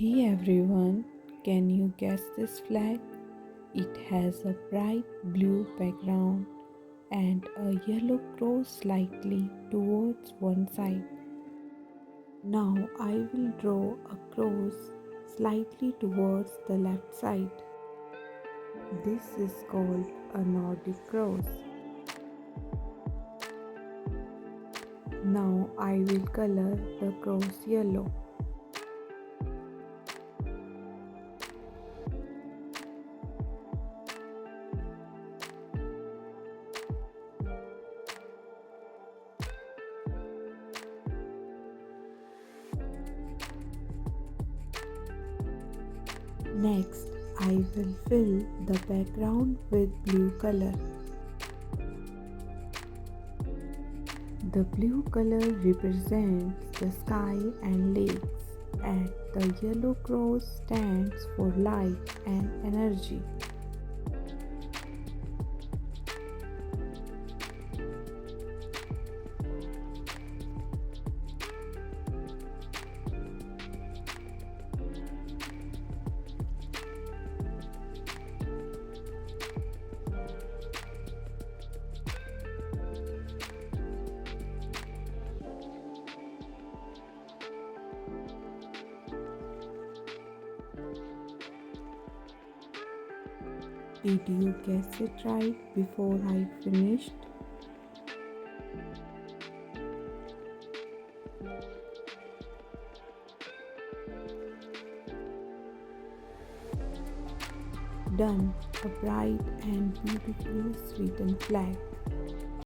Hey everyone, can you guess this flag? It has a bright blue background and a yellow cross slightly towards one side. Now I will draw a cross slightly towards the left side. This is called a Nordic cross. Now I will color the cross yellow. Next, I will fill the background with blue color. The blue color represents the sky and lakes, and the yellow cross stands for light and energy. Did you guess it right before I finished? Done, a bright and beautiful Sweden flag.